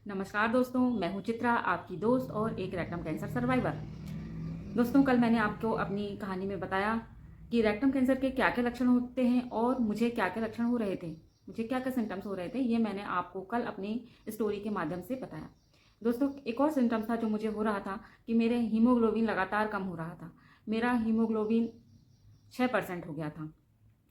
नमस्कार दोस्तों, मैं हूं चित्रा, आपकी दोस्त और एक रेक्टम कैंसर सर्वाइवर। दोस्तों, कल मैंने आपको अपनी कहानी में बताया कि रेक्टम कैंसर के क्या क्या लक्षण होते हैं और मुझे क्या क्या लक्षण हो रहे थे, मुझे क्या क्या सिम्टम्स हो रहे थे। ये मैंने आपको कल अपनी स्टोरी के माध्यम से बताया। दोस्तों, एक और सिम्टम्स था जो मुझे हो रहा था कि मेरे हीमोग्लोबिन लगातार कम हो रहा था। मेरा हीमोग्लोबिन 6% हो गया था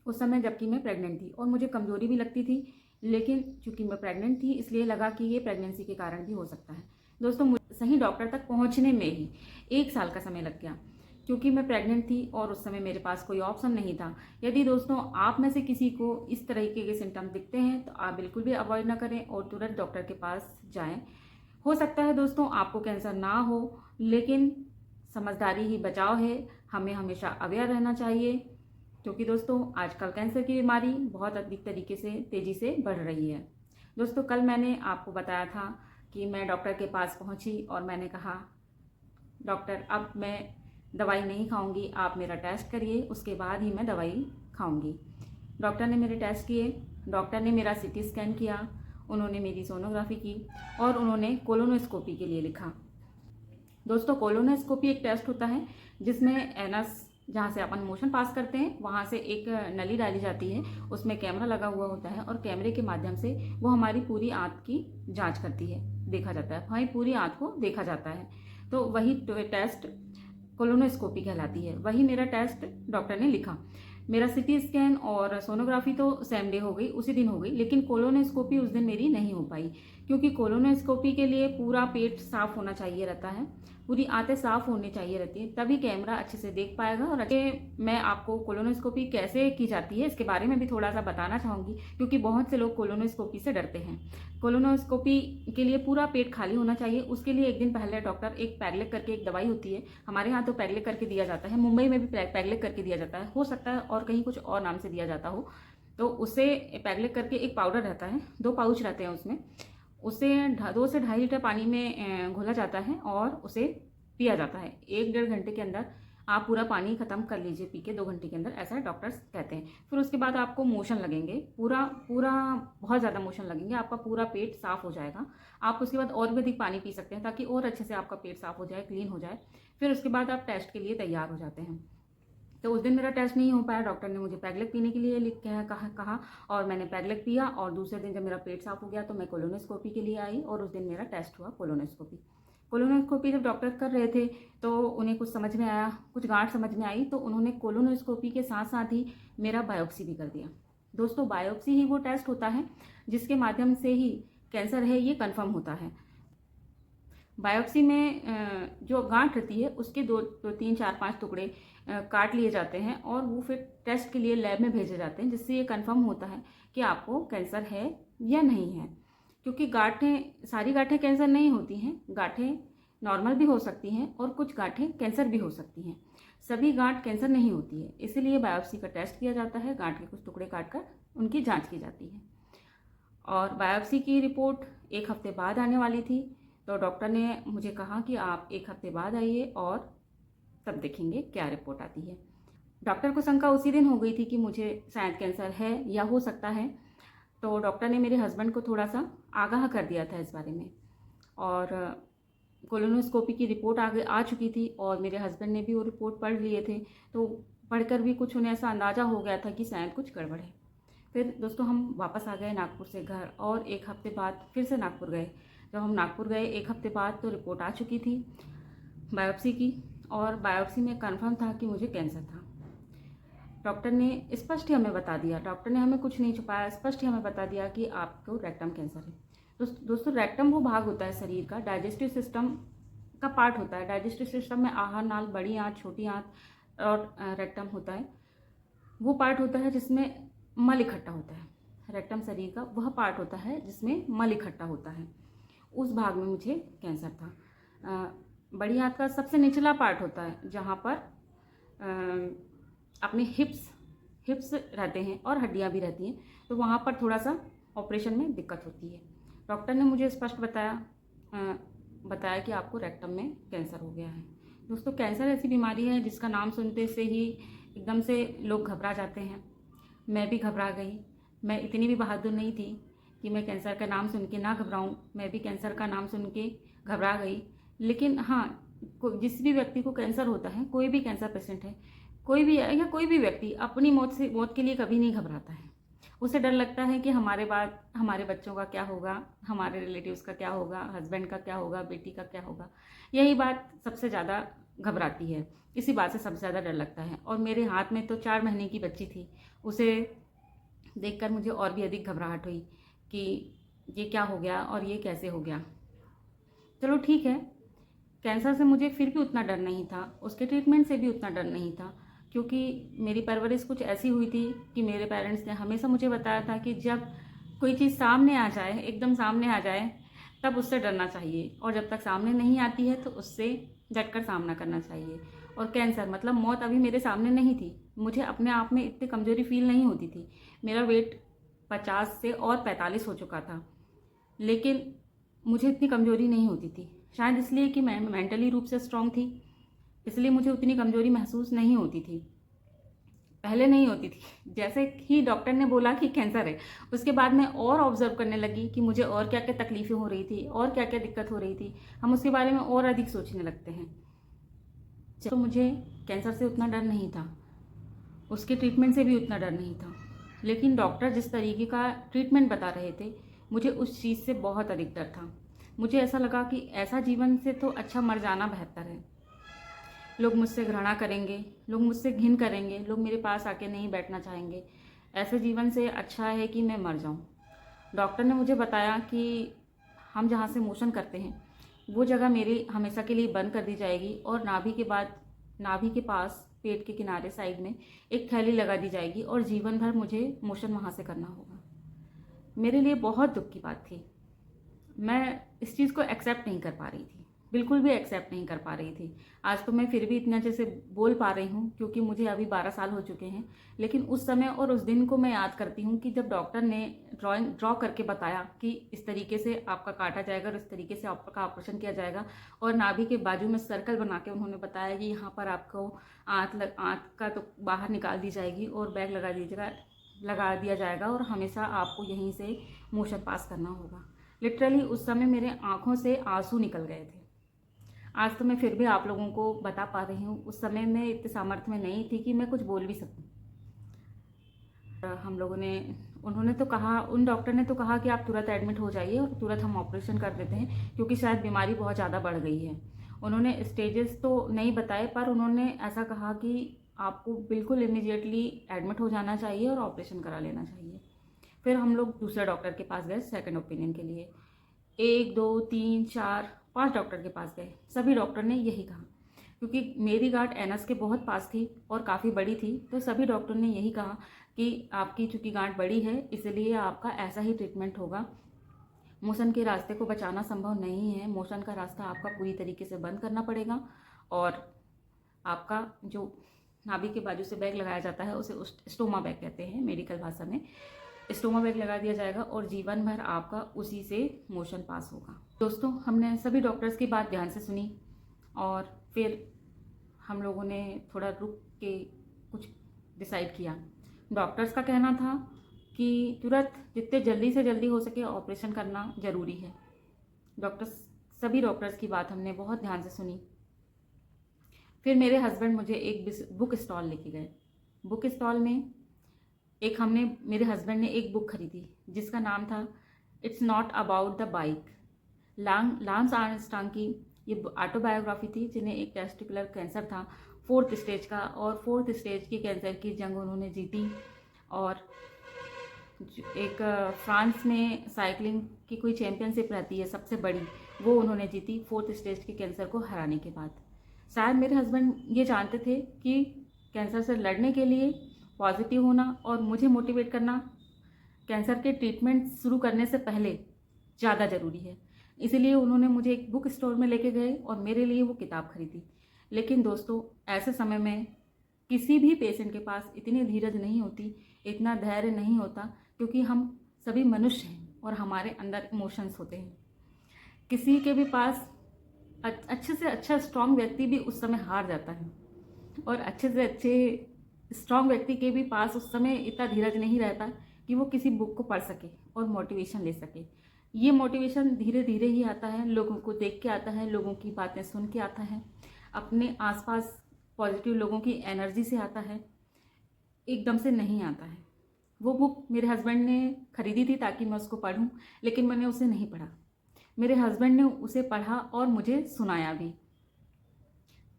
उस समय, जबकि मैं प्रेग्नेंट थी और मुझे कमज़ोरी भी लगती थी। लेकिन चूंकि मैं प्रेग्नेंट थी इसलिए लगा कि ये प्रेगनेंसी के कारण भी हो सकता है। दोस्तों, मुझे सही डॉक्टर तक पहुंचने में ही 1 साल का समय लग गया, क्योंकि मैं प्रेग्नेंट थी और उस समय मेरे पास कोई ऑप्शन नहीं था। यदि दोस्तों आप में से किसी को इस तरीके के सिम्टम दिखते हैं तो आप बिल्कुल भी अवॉइड ना करें और तुरंत डॉक्टर के पास जाएं। हो सकता है दोस्तों आपको कैंसर ना हो, लेकिन समझदारी ही बचाव है। हमें हमेशा अवेयर रहना चाहिए, क्योंकि दोस्तों आजकल कैंसर की बीमारी बहुत अधिक तरीके से तेज़ी से बढ़ रही है। दोस्तों, कल मैंने आपको बताया था कि मैं डॉक्टर के पास पहुंची और मैंने कहा, डॉक्टर अब मैं दवाई नहीं खाऊंगी, आप मेरा टेस्ट करिए, उसके बाद ही मैं दवाई खाऊंगी। डॉक्टर ने मेरे टेस्ट किए, डॉक्टर ने मेरा सीटी स्कैन किया, उन्होंने मेरी सोनोग्राफी की और उन्होंने कोलोनोस्कोपी के लिए लिखा। दोस्तों, कोलोनोस्कोपी एक टेस्ट होता है जिसमें एनस, जहाँ से अपन मोशन पास करते हैं, वहाँ से एक नली डाली जाती है, उसमें कैमरा लगा हुआ होता है और कैमरे के माध्यम से वो हमारी पूरी आंत की जांच करती है, देखा जाता है, हमारी पूरी आंत को देखा जाता है। तो वही टेस्ट कोलोनोस्कोपी कहलाती है। वही मेरा टेस्ट डॉक्टर ने लिखा। मेरा सीटी स्कैन और सोनोग्राफी तो सेम डे हो गई, उसी दिन हो गई, लेकिन कोलोनोस्कोपी उस दिन मेरी नहीं हो पाई, क्योंकि कोलोनोस्कोपी के लिए पूरा पेट साफ होना चाहिए रहता है, पूरी आंतें साफ होनी चाहिए रहती है, तभी कैमरा अच्छे से देख पाएगा। और मैं आपको कोलोनोस्कोपी कैसे की जाती है इसके बारे में भी थोड़ा सा बताना चाहूँगी, क्योंकि बहुत से लोग कोलोनोस्कोपी से डरते हैं। कोलोनोस्कोपी के लिए पूरा पेट खाली होना चाहिए। उसके लिए एक दिन पहले डॉक्टर एक पैगलेक करके एक दवाई होती है, हमारे यहाँ तो पैगलेक करके दिया जाता है, मुंबई में भी पैगलेक करके दिया जाता है, हो सकता है और कहीं कुछ और नाम से दिया जाता हो। तो उससे पैगलेक करके एक पाउडर रहता है, 2 पाउच रहते हैं उसमें, उसे 2 से 2.5 लीटर पानी में घोला जाता है और उसे पिया जाता है। 1-1.5 घंटे के अंदर आप पूरा पानी खत्म कर लीजिए पी के, 2 घंटे के अंदर, ऐसा डॉक्टर्स कहते हैं। फिर उसके बाद आपको मोशन लगेंगे, पूरा पूरा बहुत ज़्यादा मोशन लगेंगे, आपका पूरा पेट साफ हो जाएगा। आप उसके बाद और भी अधिक पानी पी सकते हैं ताकि और अच्छे से आपका पेट साफ हो जाए, क्लीन हो जाए। फिर उसके बाद आप टेस्ट के लिए तैयार हो जाते हैं। तो उस दिन मेरा टेस्ट नहीं हो पाया, डॉक्टर ने मुझे पैगलेक पीने के लिए लिख के कहा और मैंने पैगलेक पिया। और दूसरे दिन जब मेरा पेट साफ हो गया तो मैं कोलोनोस्कोपी के लिए आई और उस दिन मेरा टेस्ट हुआ कोलोनोस्कोपी। कोलोनोस्कोपी जब डॉक्टर कर रहे थे तो उन्हें कुछ समझ में आया, कुछ गांठ समझ में आई, तो उन्होंने कोलोनोस्कोपी के साथ साथ ही मेरा बायोप्सी भी कर दिया। दोस्तों, बायोप्सी ही वो टेस्ट होता है जिसके माध्यम से ही कैंसर है ये कन्फर्म होता है। बायोप्सी में जो गांठ रहती है उसके 2, 3, 4, 5 टुकड़े काट लिए जाते हैं और वो फिर टेस्ट के लिए लैब में भेजे जाते हैं, जिससे ये कंफर्म होता है कि आपको कैंसर है या नहीं है। क्योंकि गांठें, सारी गांठें कैंसर नहीं होती हैं, गांठें नॉर्मल भी हो सकती हैं और कुछ गांठें कैंसर भी हो सकती हैं। सभी गांठ कैंसर नहीं होती है, इसीलिए बायोप्सी का टेस्ट किया जाता है, गांठ के कुछ टुकड़े काट कर उनकी जाँच की जाती है। और बायोप्सी की रिपोर्ट 1 हफ्ते बाद आने वाली थी, तो डॉक्टर ने मुझे कहा कि आप 1 हफ्ते बाद आइए और तब देखेंगे क्या रिपोर्ट आती है। डॉक्टर को शंका उसी दिन हो गई थी कि मुझे शायद कैंसर है या हो सकता है, तो डॉक्टर ने मेरे हस्बैंड को थोड़ा सा आगाह कर दिया था इस बारे में। और कोलोनोस्कोपी की रिपोर्ट आ चुकी थी और मेरे हस्बैंड ने भी वो रिपोर्ट पढ़ लिए थे, तो पढ़कर भी कुछ उन्हें ऐसा अंदाज़ा हो गया था कि शायद कुछ गड़बड़ है। फिर दोस्तों हम वापस आ गए नागपुर से घर और 1 हफ्ते बाद फिर से नागपुर गए। जब हम नागपुर गए 1 हफ्ते बाद तो रिपोर्ट आ चुकी थी बायोप्सी की, और बायोप्सी में कंफर्म था कि मुझे कैंसर था। डॉक्टर ने स्पष्ट ही हमें बता दिया, डॉक्टर ने हमें कुछ नहीं छुपाया, स्पष्ट ही हमें बता दिया कि आपको रेक्टम कैंसर है। दोस्तों, रेक्टम वो भाग होता है शरीर का, डाइजेस्टिव सिस्टम का पार्ट होता है। डाइजेस्टिव सिस्टम में आहार नाल, बड़ी आंत, छोटी आंत और रेक्टम होता है। वो पार्ट होता है जिसमें मल इकट्ठा होता है। रेक्टम शरीर का वह पार्ट होता है जिसमें मल इकट्ठा होता है, उस भाग में मुझे कैंसर था। बड़ी आंत का सबसे निचला पार्ट होता है जहाँ पर अपने हिप्स रहते हैं और हड्डियाँ भी रहती हैं, तो वहाँ पर थोड़ा सा ऑपरेशन में दिक्कत होती है। डॉक्टर ने मुझे स्पष्ट बताया कि आपको रेक्टम में कैंसर हो गया है। दोस्तों, कैंसर ऐसी बीमारी है जिसका नाम सुनते से ही एकदम से लोग घबरा जाते हैं। मैं भी घबरा गई। मैं इतनी भी बहादुर नहीं थी कि मैं कैंसर का नाम सुन के ना घबराऊं। मैं भी कैंसर का नाम सुन के घबरा गई। लेकिन हाँ, जिस भी व्यक्ति को कैंसर होता है, कोई भी कैंसर पेशेंट है, कोई भी है, या कोई भी व्यक्ति अपनी मौत के लिए कभी नहीं घबराता है। उसे डर लगता है कि हमारे बाद हमारे बच्चों का क्या होगा, हमारे रिलेटिव्स का क्या होगा, हस्बैंड का क्या होगा, बेटी का क्या होगा। यही बात सबसे ज़्यादा घबराती है, इसी बात से सबसे ज़्यादा डर लगता है। और मेरे हाथ में तो 4 महीने की बच्ची थी, उसे देखकर मुझे और भी अधिक घबराहट हुई कि ये क्या हो गया और ये कैसे हो गया। चलो ठीक है, कैंसर से मुझे फिर भी उतना डर नहीं था, उसके ट्रीटमेंट से भी उतना डर नहीं था, क्योंकि मेरी परवरिश कुछ ऐसी हुई थी कि मेरे पेरेंट्स ने हमेशा मुझे बताया था कि जब कोई चीज़ सामने आ जाए, एकदम सामने आ जाए, तब उससे डरना चाहिए, और जब तक सामने नहीं आती है तो उससे डटकर सामना करना चाहिए। और कैंसर मतलब मौत अभी मेरे सामने नहीं थी, मुझे अपने आप में इतनी कमज़ोरी फील नहीं होती थी। मेरा वेट 50 से और 45 हो चुका था, लेकिन मुझे इतनी कमज़ोरी नहीं होती थी। शायद इसलिए कि मैं मेंटली रूप से स्ट्रांग थी, इसलिए मुझे उतनी कमज़ोरी महसूस नहीं होती थी, पहले नहीं होती थी। जैसे ही डॉक्टर ने बोला कि कैंसर है, उसके बाद मैं और ऑब्जर्व करने लगी कि मुझे और क्या क्या तकलीफ़ें हो रही थी और क्या क्या दिक्कत हो रही थी। हम उसके बारे में और अधिक सोचने लगते हैं। तो मुझे कैंसर से उतना डर नहीं था, उसके ट्रीटमेंट से भी उतना डर नहीं था, लेकिन डॉक्टर जिस तरीके का ट्रीटमेंट बता रहे थे, मुझे उस चीज़ से बहुत अधिक डर था। मुझे ऐसा लगा कि ऐसा जीवन से तो अच्छा मर जाना बेहतर है। लोग मुझसे घृणा करेंगे, लोग मुझसे घिन करेंगे, लोग मेरे पास आके नहीं बैठना चाहेंगे। ऐसे जीवन से अच्छा है कि मैं मर जाऊं। डॉक्टर ने मुझे बताया कि हम जहाँ से मोशन करते हैं, वो जगह मेरी हमेशा के लिए बंद कर दी जाएगी, और नाभि के पास पेट के किनारे साइड में एक थैली लगा दी जाएगी, और जीवन भर मुझे मोशन वहाँ से करना होगा। मेरे लिए बहुत दुख की बात थी। मैं इस चीज़ को एक्सेप्ट नहीं कर पा रही थी, बिल्कुल भी एक्सेप्ट नहीं कर पा रही थी। आज तो मैं फिर भी इतने अच्छे से बोल पा रही हूँ, क्योंकि मुझे अभी 12 साल हो चुके हैं। लेकिन उस समय और उस दिन को मैं याद करती हूँ कि जब डॉक्टर ने ड्रॉ करके बताया कि इस तरीके से आपका काटा जाएगा और इस तरीके से आपका ऑपरेशन किया जाएगा, और नाभि के बाजू में सर्कल बना के उन्होंने बताया कि यहाँ पर आपको आँत का तो बाहर निकाल दी जाएगी और बैग लगा दिया जाएगा, और हमेशा आपको यहीं से मोशन पास करना होगा। लिटरली उस समय मेरे आँखों से आंसू निकल गए थे। आज तो मैं फिर भी आप लोगों को बता पा रही हूँ, उस समय मैं इतने सामर्थ्य में नहीं थी कि मैं कुछ बोल भी सकूँ। उन्होंने तो कहा, उन डॉक्टर ने तो कहा कि आप तुरंत एडमिट हो जाइए और तुरंत हम ऑपरेशन कर देते हैं, क्योंकि शायद बीमारी बहुत ज़्यादा बढ़ गई है। उन्होंने स्टेजेस तो नहीं बताए, पर उन्होंने ऐसा कहा कि आपको बिल्कुल इमीडिएटली एडमिट हो जाना चाहिए और ऑपरेशन करा लेना चाहिए। फिर हम लोग दूसरे डॉक्टर के पास गए सेकंड ओपिनियन के लिए। 1 2 3 4 5 डॉक्टर के पास गए, सभी डॉक्टर ने यही कहा, क्योंकि मेरी गांठ एनस के बहुत पास थी और काफ़ी बड़ी थी, तो सभी डॉक्टर ने यही कहा कि आपकी चूँकि गांठ बड़ी है, इसलिए आपका ऐसा ही ट्रीटमेंट होगा। मोशन के रास्ते को बचाना संभव नहीं है, मोशन का रास्ता आपका पूरी तरीके से बंद करना पड़ेगा, और आपका जो नाभि के बाजू से बैग लगाया जाता है उसे स्टोमा बैग कहते हैं मेडिकल भाषा में, स्टोमा बैग लगा दिया जाएगा और जीवन भर आपका उसी से मोशन पास होगा। दोस्तों, हमने सभी डॉक्टर्स की बात ध्यान से सुनी, और फिर हम लोगों ने थोड़ा रुक के कुछ डिसाइड किया। डॉक्टर्स का कहना था कि तुरंत जितने जल्दी से जल्दी हो सके ऑपरेशन करना ज़रूरी है। सभी डॉक्टर्स की बात हमने बहुत ध्यान से सुनी। फिर मेरे हस्बैंड मुझे एक बुक स्टॉल लेके गए। बुक स्टॉल में मेरे हस्बैंड ने एक बुक खरीदी जिसका नाम था it's not about the bike. Lance Armstrong की ये ऑटोबायोग्राफी थी, जिन्हें एक टेस्टिकुलर कैंसर था 4th स्टेज का, और 4th स्टेज की कैंसर की जंग उन्होंने जीती। और एक फ्रांस में साइकिलिंग की कोई चैंपियनशिप रहती है सबसे बड़ी, वो उन्होंने जीती 4th स्टेज के कैंसर को हराने के बाद। शायद मेरे हस्बैंड ये जानते थे कि कैंसर से लड़ने के लिए पॉजिटिव होना और मुझे मोटिवेट करना कैंसर के ट्रीटमेंट शुरू करने से पहले ज़्यादा ज़रूरी है, इसलिए उन्होंने मुझे एक बुक स्टोर में लेके गए और मेरे लिए वो किताब खरीदी। लेकिन दोस्तों, ऐसे समय में किसी भी पेशेंट के पास इतनी धीरज नहीं होती, इतना धैर्य नहीं होता, क्योंकि हम सभी मनुष्य हैं और हमारे अंदर इमोशंस होते हैं। किसी के भी पास अच्छे से अच्छा स्ट्रांग व्यक्ति भी उस समय हार जाता है, और अच्छे से अच्छे स्ट्रांग व्यक्ति के भी पास उस समय इतना धीरज नहीं रहता कि वो किसी बुक को पढ़ सके और मोटिवेशन ले सके। ये मोटिवेशन धीरे धीरे ही आता है, लोगों को देख के आता है, लोगों की बातें सुन के आता है, अपने आसपास पॉजिटिव लोगों की एनर्जी से आता है, एकदम से नहीं आता है। वो बुक मेरे हस्बैंड ने खरीदी थी ताकि मैं उसको पढूं, लेकिन मैंने उसे नहीं पढ़ा। मेरे हस्बैंड ने उसे पढ़ा और मुझे सुनाया भी,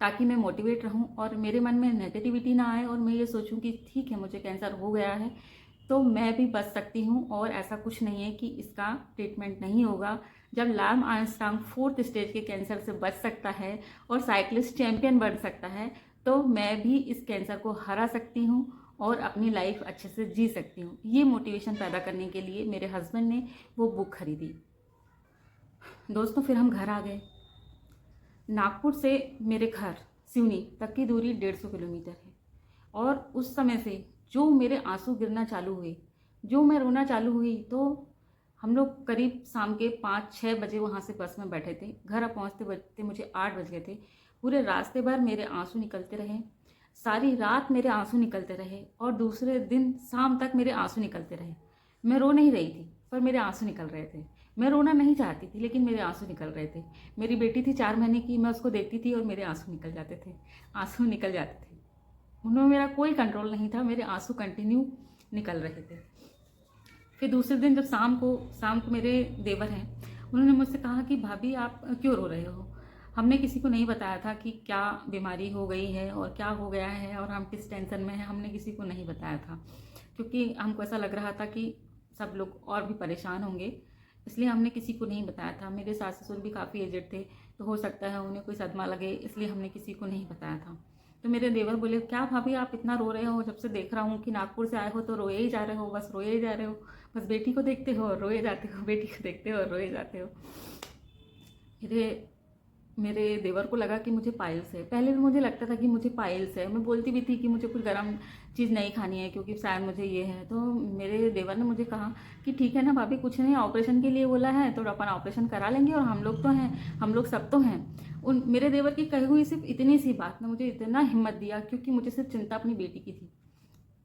ताकि मैं मोटिवेट रहूं और मेरे मन में नेगेटिविटी ना आए और मैं ये सोचूं कि ठीक है, मुझे कैंसर हो गया है तो मैं भी बच सकती हूँ और ऐसा कुछ नहीं है कि इसका ट्रीटमेंट नहीं होगा। जब लैम आर्मस्ट्रांग 4th स्टेज के कैंसर से बच सकता है और साइक्लिस्ट चैंपियन बन सकता है, तो मैं भी इस कैंसर को हरा सकती हूँ और अपनी लाइफ अच्छे से जी सकती हूँ। ये मोटिवेशन पैदा करने के लिए मेरे हस्बैंड ने वो बुक खरीदी। दोस्तों, फिर हम घर आ गए। नागपुर से मेरे घर सिवनी तक की दूरी 150 किलोमीटर है और उस समय से जो मेरे आंसू गिरना चालू हुए, जो मैं रोना चालू हुई, तो हम लोग करीब शाम के 5-6 बजे वहाँ से बस में बैठे थे। घर पहुँचते बजते मुझे 8 बज गए थे। पूरे रास्ते भर मेरे आंसू निकलते रहे, सारी रात मेरे आंसू निकलते रहे और दूसरे दिन शाम तक मेरे आंसू निकलते रहे। मैं रो नहीं रही थी पर मेरे आंसू निकल रहे थे। मैं रोना नहीं चाहती थी लेकिन मेरे आंसू निकल रहे थे। मेरी बेटी थी 4 महीने की, मैं उसको देखती थी और मेरे आंसू निकल जाते थे, आंसू निकल जाते थे। उनमें मेरा कोई कंट्रोल नहीं था, मेरे आंसू कंटिन्यू निकल रहे थे। फिर दूसरे दिन जब शाम को मेरे देवर हैं, उन्होंने मुझसे कहा कि भाभी आप क्यों रो रहे हो? हमने किसी को नहीं बताया था कि क्या बीमारी हो गई है और क्या हो गया है और हम किस टेंशन में हैं, हमने किसी को नहीं बताया था क्योंकि हमको ऐसा लग रहा था कि सब लोग और भी परेशान होंगे, इसलिए हमने किसी को नहीं बताया था। मेरे सास ससुर भी काफ़ी एजेड थे, तो हो सकता है उन्हें कोई सदमा लगे, इसलिए हमने किसी को नहीं बताया था। तो मेरे देवर बोले, क्या भाभी आप इतना रो रहे हो? जब से देख रहा हूँ कि नागपुर से आए हो तो रोए ही जा रहे हो, बस रोए ही जा रहे हो, बस बेटी को देखते हो और रोए जाते हो, बेटी को देखते हो और रोए जाते हो। मेरे देवर को लगा कि मुझे पाइल्स है। पहले भी मुझे लगता था कि मुझे पाइल्स है, मैं बोलती भी थी कि मुझे कुछ गर्म चीज़ नहीं खानी है क्योंकि शायद मुझे ये है। तो मेरे देवर ने मुझे कहा कि ठीक है ना भाभी, कुछ नहीं, ऑपरेशन के लिए बोला है तो अपन ऑपरेशन करा लेंगे और हम लोग तो हैं, हम लोग सब तो हैं। मेरे देवर की कही हुई सिर्फ इतनी सी बात ने मुझे इतना हिम्मत दिया, क्योंकि मुझे सिर्फ चिंता अपनी बेटी की थी।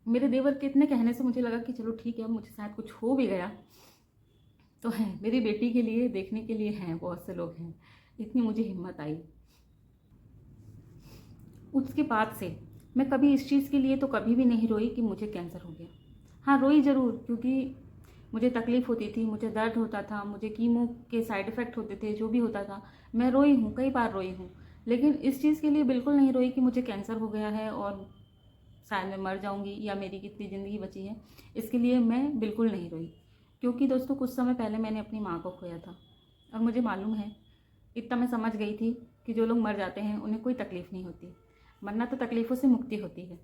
मेरे देवर के इतने कहने से मुझे लगा कि चलो ठीक है, मुझे शायद कुछ हो भी गया तो है, मेरी बेटी के लिए देखने के लिए हैं, बहुत से लोग हैं, इतनी मुझे हिम्मत आई। उसके बाद से मैं कभी इस चीज़ के लिए तो कभी भी नहीं रोई कि मुझे कैंसर हो गया। हाँ, रोई ज़रूर, क्योंकि मुझे तकलीफ़ होती थी, मुझे दर्द होता था, मुझे कीमो के साइड इफ़ेक्ट होते थे, जो भी होता था मैं रोई हूँ, कई बार रोई हूँ। लेकिन इस चीज़ के लिए बिल्कुल नहीं रोई कि मुझे कैंसर हो गया है और शायद मैं मर जाऊँगी या मेरी कितनी ज़िंदगी बची है, इसके लिए मैं बिल्कुल नहीं रोई। क्योंकि दोस्तों, कुछ समय पहले मैंने अपनी माँ को खोया था और मुझे मालूम है, इतना मैं समझ गई थी कि जो लोग मर जाते हैं उन्हें कोई तकलीफ़ नहीं होती। मरना तो तकलीफ़ों से मुक्ति होती है।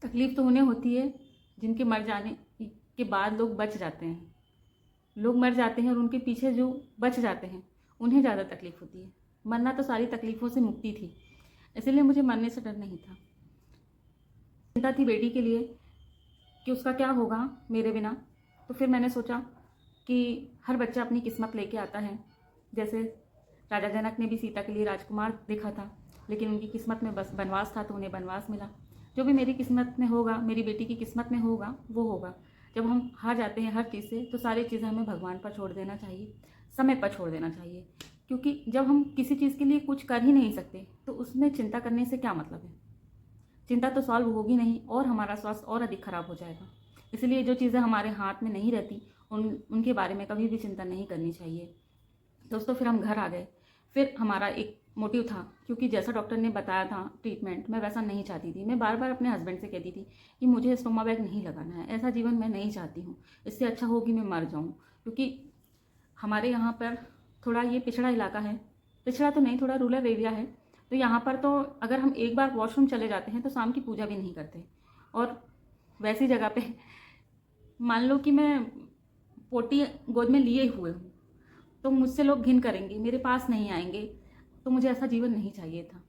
तकलीफ़ तो उन्हें होती है जिनके मर जाने के बाद लोग बच जाते हैं। लोग मर जाते हैं और उनके पीछे जो बच जाते हैं उन्हें ज़्यादा तकलीफ़ होती है। मरना तो सारी तकलीफ़ों से मुक्ति थी, इसलिए मुझे मरने से डर नहीं था। चिंता थी बेटी के लिए कि उसका क्या होगा मेरे बिना। तो फिर मैंने सोचा कि हर बच्चा अपनी किस्मत लेके आता है। जैसे राजा जनक ने भी सीता के लिए राजकुमार देखा था, लेकिन उनकी किस्मत में बस बनवास था तो उन्हें बनवास मिला। जो भी मेरी किस्मत में होगा, मेरी बेटी की किस्मत में होगा, वो होगा। जब हम हार जाते हैं हर चीज़ से तो सारी चीज़ें हमें भगवान पर छोड़ देना चाहिए, समय पर छोड़ देना चाहिए। क्योंकि जब हम किसी चीज़ के लिए कुछ कर ही नहीं सकते तो उसमें चिंता करने से क्या मतलब है? चिंता तो सॉल्व होगी नहीं और हमारा स्वास्थ्य और अधिक खराब हो जाएगा। इसलिए जो चीज़ें हमारे हाथ में नहीं रहती उनके बारे में कभी भी चिंता नहीं करनी चाहिए। दोस्तों, फिर हम घर आ गए। फिर हमारा एक मोटिव था, क्योंकि जैसा डॉक्टर ने बताया था ट्रीटमेंट, मैं वैसा नहीं चाहती थी। मैं बार बार अपने हस्बैंड से कहती थी कि मुझे स्टोमा बैग नहीं लगाना है, ऐसा जीवन मैं नहीं चाहती हूँ, इससे अच्छा हो कि मैं मर जाऊँ। क्योंकि हमारे यहाँ पर थोड़ा ये पिछड़ा इलाका है, पिछड़ा तो नहीं, थोड़ा रूरल एरिया है। तो यहाँ पर तो अगर हम एक बार वॉशरूम चले जाते हैं तो शाम की पूजा भी नहीं करते। और वैसी जगह पे मान लो कि मैं पोटी गोद में लिए हुए हूँ तो मुझसे लोग घिन करेंगे, मेरे पास नहीं आएंगे, तो मुझे ऐसा जीवन नहीं चाहिए था।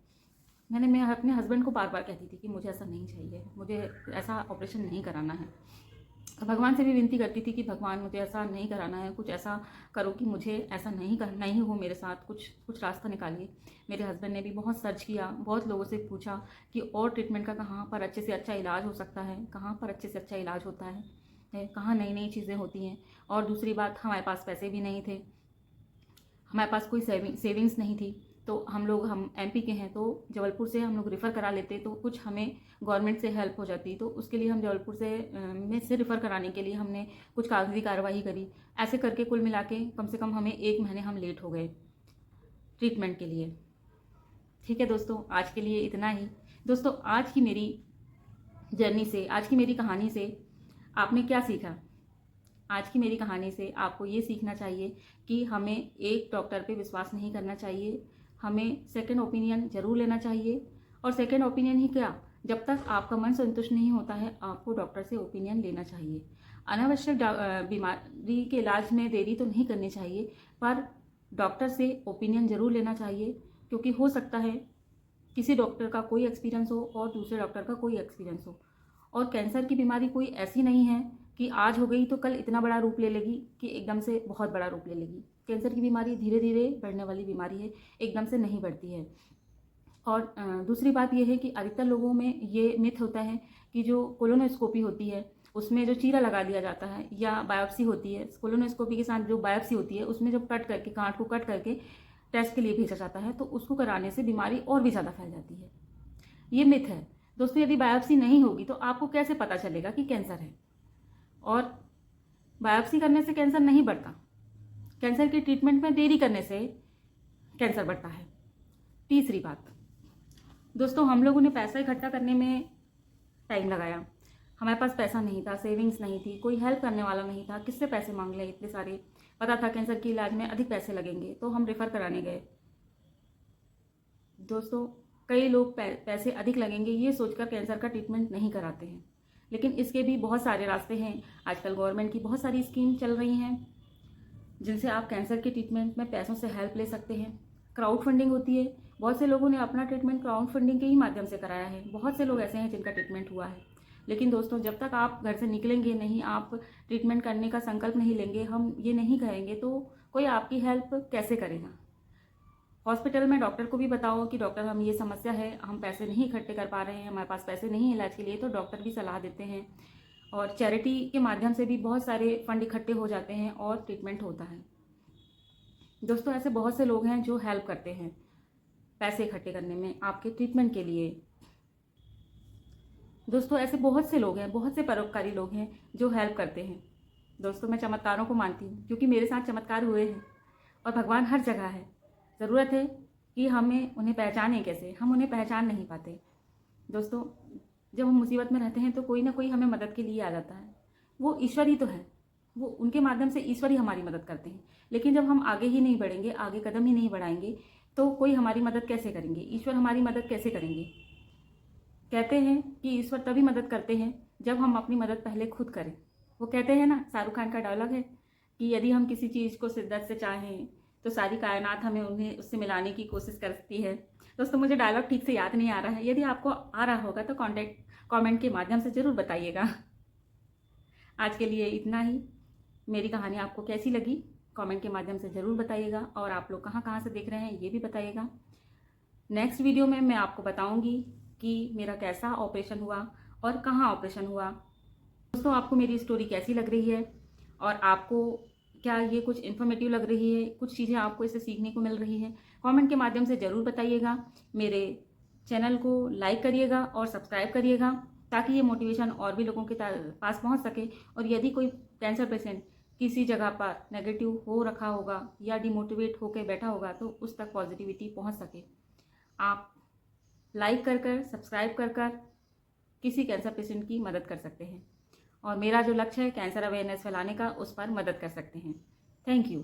मैं अपने हस्बैंड को बार बार कहती थी कि मुझे ऐसा नहीं चाहिए, मुझे ऐसा ऑपरेशन नहीं कराना है। भगवान से भी विनती करती थी कि भगवान मुझे ऐसा नहीं कराना है, कुछ ऐसा करो कि मुझे ऐसा नहीं करना ही हो मेरे साथ, कुछ रास्ता निकालिए। मेरे हस्बैंड ने भी बहुत सर्च किया, बहुत लोगों से पूछा कि और ट्रीटमेंट का कहाँ पर अच्छे से अच्छा इलाज हो सकता है, कहाँ पर अच्छे से अच्छा इलाज होता है। है, कहाँ नई नई चीज़ें होती हैं। और दूसरी बात, हमारे पास पैसे भी नहीं थे, हमारे पास कोई सेविंग्स नहीं थी। तो हम एमपी के हैं, तो जबलपुर से हम लोग रेफ़र करा लेते तो कुछ हमें गवर्नमेंट से हेल्प हो जाती। तो उसके लिए हम जबलपुर से रेफ़र कराने के लिए हमने कुछ कागज़ी कार्रवाई करी। ऐसे करके कुल मिला के कम से कम हमें 1 महीने हम लेट हो गए ट्रीटमेंट के लिए। ठीक है दोस्तों, आज के लिए इतना ही। दोस्तों, आज की मेरी जर्नी से, आज की मेरी कहानी से आपने क्या सीखा? आज की मेरी कहानी से आपको ये सीखना चाहिए कि हमें एक डॉक्टर पे विश्वास नहीं करना चाहिए, हमें सेकंड ओपिनियन ज़रूर लेना चाहिए। और सेकंड ओपिनियन ही क्या, जब तक आपका मन संतुष्ट नहीं होता है, आपको डॉक्टर से ओपिनियन लेना चाहिए। अनावश्यक बीमारी के इलाज में देरी तो नहीं करनी चाहिए, पर डॉक्टर से ओपिनियन ज़रूर लेना चाहिए, क्योंकि हो सकता है किसी डॉक्टर का कोई एक्सपीरियंस हो और दूसरे डॉक्टर का कोई एक्सपीरियंस हो। और कैंसर की बीमारी कोई ऐसी नहीं है कि आज हो गई तो कल इतना बड़ा रूप ले लेगी, कि एकदम से बहुत बड़ा रूप ले लेगी। कैंसर की बीमारी धीरे धीरे बढ़ने वाली बीमारी है, एकदम से नहीं बढ़ती है। और दूसरी बात यह है कि अधिकतर लोगों में ये मिथ होता है कि जो कोलोनोस्कोपी होती है उसमें जो चीरा लगा दिया जाता है, या बायोप्सी होती है, कोलोनोस्कोपी के साथ जो बायोप्सी होती है उसमें जब कट करके, गांठ को कट करके टेस्ट के लिए भेजा जाता है, तो उसको कराने से बीमारी और भी ज़्यादा फैल जाती है। ये मिथ है दोस्तों। यदि बायोप्सी नहीं होगी तो आपको कैसे पता चलेगा कि कैंसर है? और बायोप्सी करने से कैंसर नहीं बढ़ता, कैंसर के ट्रीटमेंट में देरी करने से कैंसर बढ़ता है। तीसरी बात दोस्तों, हम लोगों ने पैसा इकट्ठा करने में टाइम लगाया, हमारे पास पैसा नहीं था, सेविंग्स नहीं थी, कोई हेल्प करने वाला नहीं था, किससे पैसे मांग ले इतने सारे। पता था कैंसर के इलाज में अधिक पैसे लगेंगे, तो हम रेफ़र कराने गए। दोस्तों, कई लोग पैसे अधिक लगेंगे ये सोचकर कैंसर का ट्रीटमेंट नहीं कराते हैं, लेकिन इसके भी बहुत सारे रास्ते हैं। आजकल गवर्नमेंट की बहुत सारी स्कीम चल रही हैं जिनसे आप कैंसर के ट्रीटमेंट में पैसों से हेल्प ले सकते हैं। क्राउड फंडिंग होती है, बहुत से लोगों ने अपना ट्रीटमेंट क्राउड फंडिंग के ही माध्यम से कराया है। बहुत से लोग ऐसे हैं जिनका ट्रीटमेंट हुआ है। लेकिन दोस्तों, जब तक आप घर से निकलेंगे नहीं, आप ट्रीटमेंट करने का संकल्प नहीं लेंगे, हम ये नहीं कहेंगे, तो कोई आपकी हेल्प कैसे करेगा? हॉस्पिटल में डॉक्टर को भी बताओ कि डॉक्टर, हम ये समस्या है, हम पैसे नहीं इकट्ठे कर पा रहे हैं, हमारे पास पैसे नहीं है इलाज के लिए, तो डॉक्टर भी सलाह देते हैं। और चैरिटी के माध्यम से भी बहुत सारे फंड इकट्ठे हो जाते हैं और ट्रीटमेंट होता है। दोस्तों, ऐसे बहुत से लोग हैं जो हेल्प करते हैं पैसे इकट्ठे करने में आपके ट्रीटमेंट के लिए। दोस्तों, ऐसे बहुत से लोग हैं, बहुत से परोपकारी लोग हैं जो हेल्प करते हैं। दोस्तों, मैं चमत्कारों को मानती हूँ, क्योंकि मेरे साथ चमत्कार हुए हैं और भगवान हर जगह है। ज़रूरत है कि हमें उन्हें पहचानें। कैसे? हम उन्हें पहचान नहीं पाते। दोस्तों, जब हम मुसीबत में रहते हैं तो कोई ना कोई हमें मदद के लिए आ जाता है। वो ईश्वर ही तो है, वो उनके माध्यम से ईश्वर ही हमारी मदद करते हैं। लेकिन जब हम आगे ही नहीं बढ़ेंगे, आगे कदम ही नहीं बढ़ाएंगे, तो कोई हमारी मदद कैसे करेंगे? ईश्वर हमारी मदद कैसे करेंगे? कहते हैं कि ईश्वर तभी मदद करते हैं जब हम अपनी मदद पहले खुद करें। वो कहते हैं ना, शाहरुख खान का डायलॉग है कि यदि हम किसी चीज़ को शिद्दत से चाहें तो सारी कायनात हमें उन्हें उससे मिलाने की कोशिश करती है। दोस्तों, मुझे डायलॉग ठीक से याद नहीं आ रहा है। यदि आपको आ रहा होगा तो कमेंट के माध्यम से ज़रूर बताइएगा। आज के लिए इतना ही। मेरी कहानी आपको कैसी लगी कमेंट के माध्यम से ज़रूर बताइएगा, और आप लोग कहाँ कहाँ से देख रहे हैं ये भी बताइएगा। नेक्स्ट वीडियो में मैं आपको बताऊँगी कि मेरा कैसा ऑपरेशन हुआ और कहाँ ऑपरेशन हुआ। दोस्तों, आपको मेरी स्टोरी कैसी लग रही है, और आपको क्या ये कुछ इन्फॉर्मेटिव लग रही है, कुछ चीज़ें आपको इससे सीखने को मिल रही है, कमेंट के माध्यम से ज़रूर बताइएगा। मेरे चैनल को लाइक करिएगा और सब्सक्राइब करिएगा, ताकि ये मोटिवेशन और भी लोगों के पास पहुंच सके। और यदि कोई कैंसर पेशेंट किसी जगह पर नेगेटिव हो रखा होगा या डिमोटिवेट होकर बैठा होगा, तो उस तक पॉजिटिविटी पहुंच सके, आप लाइक कर सब्सक्राइब कर किसी कैंसर पेशेंट की मदद कर सकते हैं। और मेरा जो लक्ष्य है कैंसर अवेयरनेस फैलाने का, उस पर मदद कर सकते हैं। Thank you.